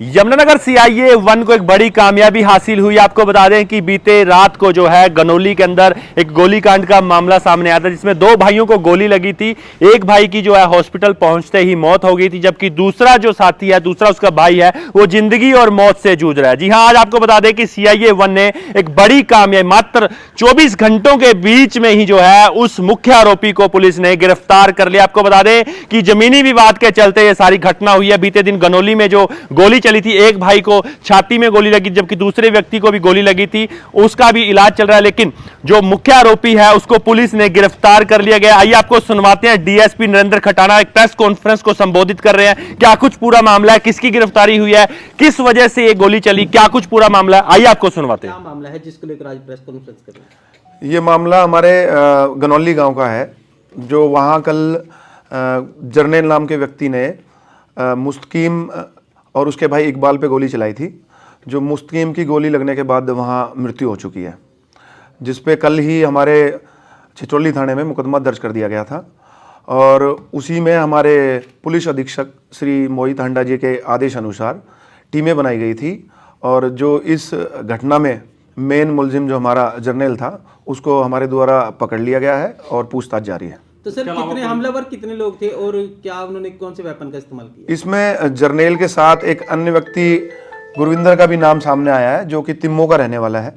Yamunanagar CIA 1 को एक बड़ी कामयाबी हासिल हुई। आपको बता दें कि बीते रात को जो है गनौली के अंदर एक गोलीकांड का मामला सामने आया था, जिसमें दो भाइयों को गोली लगी थी। एक भाई की जो है हॉस्पिटल पहुंचते ही मौत हो गई थी, जबकि दूसरा जो साथी है, दूसरा उसका भाई है, वो जिंदगी और मौत से जूझ रहा है। जी हां, आज आपको बता दें कि सीआईए 1 ने एक बड़ी कामयाबी, मात्र 24 घंटों के बीच में ही जो है उस मुख्य आरोपी को पुलिस ने गिरफ्तार कर लिया। आपको बता दें कि जमीनी विवाद के चलते यह सारी घटना हुई है। बीते दिन गनौली में जो गोली चली थी, एक भाई को छाती में गोली लगी, जबकि दूसरे व्यक्ति को भी गोली लगी थी, उसका भी इलाज चल रहा है। लेकिन जो मुख्य आरोपी है उसको पुलिस ने गिरफ्तार कर लिया गया। आइए आपको सुनवाते हैं। डीएसपी नरेंद्र खटाना एक प्रेस कॉन्फ्रेंस को संबोधित कर रहे हैं। क्या कुछ पूरा मामला है, किसकी गिरफ्तारी हुई है, किस वजह से ये गोली चली, क्या कुछ पूरा मामला है, आइए आपको सुनवाते हैं। क्या मामला है जिसको लेकर आज प्रेस कॉन्फ्रेंस कर रहे हैं? ये मामला हमारे गनौली गांव का है, जो वहाँ कल जरनैल नाम के व्यक्ति ने मुस्तकीम और उसके भाई इकबाल पे गोली चलाई थी। जो मुस्तकीम की गोली लगने के बाद वहाँ मृत्यु हो चुकी है, जिस पे कल ही हमारे छिचौली थाने में मुकदमा दर्ज कर दिया गया था। और उसी में हमारे पुलिस अधीक्षक श्री मोहित हांडा जी के आदेश अनुसार टीमें बनाई गई थी। और जो इस घटना में मेन मुलजिम जो हमारा जर्नैल था, उसको हमारे द्वारा पकड़ लिया गया है और पूछताछ जारी है। तो सर, कितने हमलावर, कितने लोग थे और क्या उन्होंने कौन से वेपन का इस्तेमाल किया? इसमें जर्नैल के साथ एक अन्य व्यक्ति गुरविंदर का भी नाम सामने आया है, जो कि तिम्मो का रहने वाला है,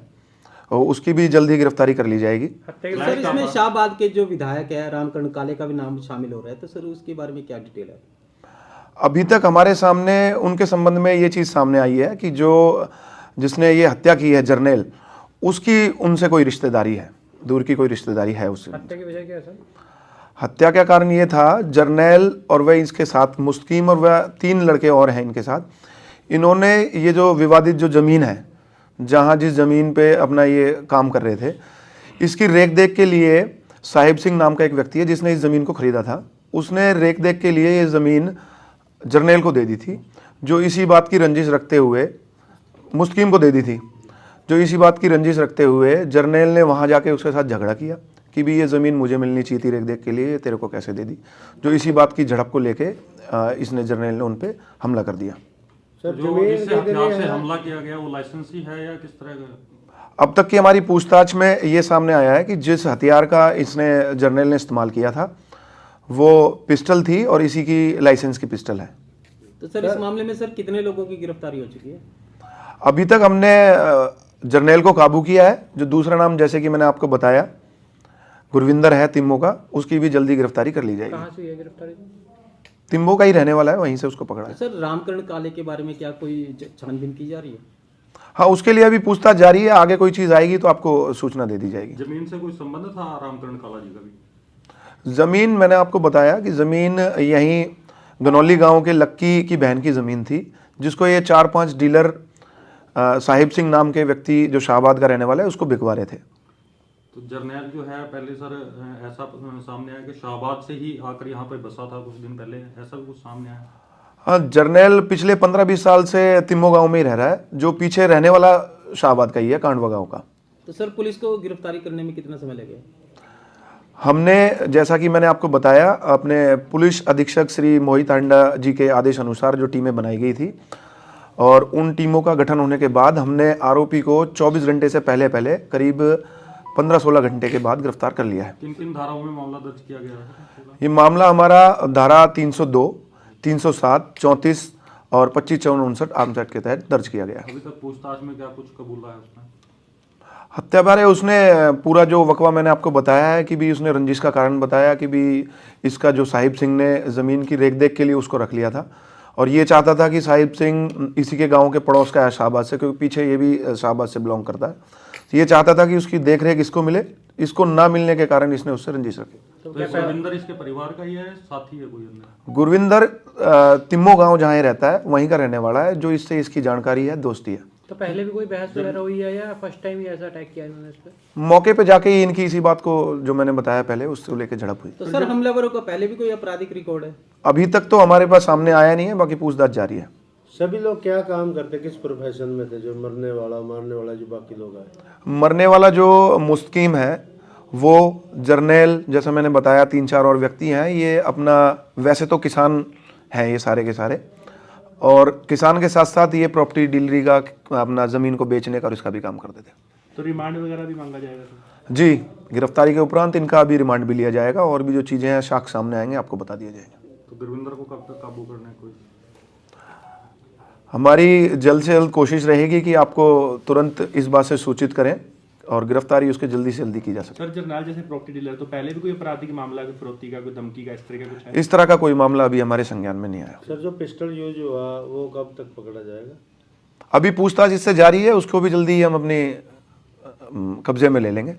और उसकी भी जल्दी गिरफ्तारी कर ली जाएगी। सर, इसमें शाहबाद के जो विधायक है रामकरण काले का भी नाम शामिल हो रहा है, तो सर उसके बारे में क्या डिटेल है? अभी तक हमारे सामने उनके संबंध में ये चीज़ सामने आई है कि जो जिसने ये हत्या की है जर्नैल, उसकी उनसे कोई रिश्तेदारी है, दूर की कोई रिश्तेदारी है उससे। हत्या की वजह क्या है सर? हत्या का कारण ये था, जर्नैल और वह इसके साथ मुस्तकीम और वह 3 लड़के और हैं इनके साथ, इन्होंने ये जो विवादित जो ज़मीन है, जहाँ जिस ज़मीन पे अपना ये काम कर रहे थे, इसकी रेख देख के लिए साहिब सिंह नाम का एक व्यक्ति है जिसने इस ज़मीन को ख़रीदा था। उसने रेख देख के लिए ये ज़मीन जर्नैल को दे दी थी, जो इसी बात की रंजिश रखते हुए मुस्तकीम को दे दी थी। जो इसी बात की रंजिश रखते हुए जर्नैल ने वहाँ जाके उसके साथ झगड़ा किया कि भी ये ज़मीन मुझे मिलनी चाहिए थी रेख देख के लिए, तेरे को कैसे दे दी। जो इसी बात की झड़प को लेके इसने जर्नैल ने उन पे हमला कर दिया। सर, जो जिससे हथियार से हमला किया गया वो लाइसेंसी है या किस तरह का? अब तक की हमारी पूछताछ में ये सामने आया है कि जिस हथियार का इसने जर्नैल ने इस्तेमाल किया था, वो पिस्टल थी और इसी की लाइसेंस की पिस्टल है। तो सर, इस मामले में सर कितने लोगों की गिरफ्तारी हो चुकी है? अभी तक हमने जर्नैल को काबू किया है। जो दूसरा नाम, जैसे कि मैंने आपको बताया, गुरविंदर है तिम्मो का, उसकी भी जल्दी गिरफ्तारी कर ली जाएगी। कहाँ से हुई है गिरफ्तारी? तिम्बो का ही रहने वाला है, वहीं से उसको पकड़ा है। सर, रामकरण काले के बारे में क्या कोई छानबीन की जा रही है? हाँ, उसके लिए अभी पूछताछ जारी है। आगे कोई चीज़ आएगी तो आपको सूचना दे दी जाएगी। जमीन से कोई संबंध था रामकरण काला जी का भी? ज़मीन मैंने आपको बताया कि ज़मीन यहीं गनौली गांव के लक्की की बहन की ज़मीन थी, जिसको ये 4-5 डीलर साहिब सिंह नाम के व्यक्ति, जो शाहबाद का रहने वाला है, उसको बिकवा रहे थे। तो जर्नैल जो है पहले सर ऐसा सामने आया कि शाहबाद से ही आकर यहाँ पे बसा था कुछ दिन पहले, ऐसा भी कुछ सामने आया? हाँ, जर्नैल पिछले 15-20 साल से तिम्मो गांव में ही रह रहा है। जो पीछे रहने वाला शाहबाद का ही है, कांडवा गांव का। तो सर, पुलिस को गिरफ्तारी करने में कितना समय लगेगा? हमने, जैसा कि मैंने आपको बताया, अपने पुलिस अधीक्षक श्री मोहित हांडा जी के आदेश अनुसार जो टीमें बनाई गई थी, और उन टीमों का गठन होने के बाद हमने आरोपी को 24 घंटे से पहले करीब 15-16 घंटे के बाद गिरफ्तार कर लिया है। किन धाराओं में मामला दर्ज किया गया है? ये मामला हमारा धारा 302, 307, 34 और 25, 54, 59 आर्म्स एक्ट के तहत दर्ज किया गया। अभी तक पूछताछ में क्या कुछ कबूला है उसने? हत्या बारे उसने पूरा जो वकवा मैंने आपको बताया है कि भी उसने रंजिश का कारण बताया कि भी इसका जो साहिब सिंह ने ज़मीन की रेख देख के लिए उसको रख लिया था, और ये चाहता था कि साहिब सिंह इसी के गांव के पड़ोस का है, शाहबाद से, क्योंकि पीछे ये भी शाहबाद से बिलोंग करता है। तो ये चाहता था कि उसकी देख रेख इसको मिले। इसको ना मिलने के कारण इसने उससे रंजिश रखी। तो गुरविंदर इसके परिवार का ही है, साथी है कोई अंदर? गुरविंदर तिम्मो गांव जहाँ ही रहता है वहीं का रहने वाला है, जो इससे इसकी जानकारी है, दोस्ती है। तो पहले भी कोई बहस वगैरह हुई है या फर्स्ट टाइम ही ऐसा अटैक किया इन्होंने इस पे? मौके पे जाके ही इनकी इसी बात को, जो मैंने बताया पहले, उससे लेकर झड़प हुई। तो सर, हमलावरों का पहले भी कोई आपराधिक रिकॉर्ड है? अभी तक तो हमारे पास सामने आया नहीं है, बाकी पूछताछ जारी है। सभी लोग क्या काम करते, किस प्रोफेशन में थे? जो मरने वाला, मारने वाला, जो बाकी लोग आए? मरने वाला जो मुस्तकीम है, वो जर्नैल, जैसा मैंने बताया, 3-4 और व्यक्ति हैं। ये अपना, वैसे तो किसान हैं ये सारे के सारे, और किसान के साथ साथ ये प्रॉपर्टी डीलरी का अपना ज़मीन को बेचने का और इसका भी काम करते थे। तो रिमांड वगैरह भी मांगा जाएगा सर? जी, गिरफ्तारी के उपरांत इनका भी रिमांड भी लिया जाएगा और भी जो चीज़ें हैं साक्ष्य सामने आएंगे आपको बता दिया जाएगा। तो गुरविंदर को कब तक काबू करने कोई? हमारी जल्द से जल्द कोशिश रहेगी कि आपको तुरंत इस बात से सूचित करें और गिरफ्तारी उसके जल्दी से जल्दी की जा सके। सर जरनैल जैसे प्रॉपर्टी डीलर तो पहले भी कोई आपराधिक मामला, कोई फिरौती का, कोई धमकी का, इस तरह का कुछ है? इस तरह का कोई मामला अभी हमारे संज्ञान में नहीं आया। सर जो पिस्टल यूज हुआ वो कब तक पकड़ा जाएगा? अभी पूछताछ इससे जारी है, उसको भी जल्दी ही हम अपने कब्जे में ले लेंगे।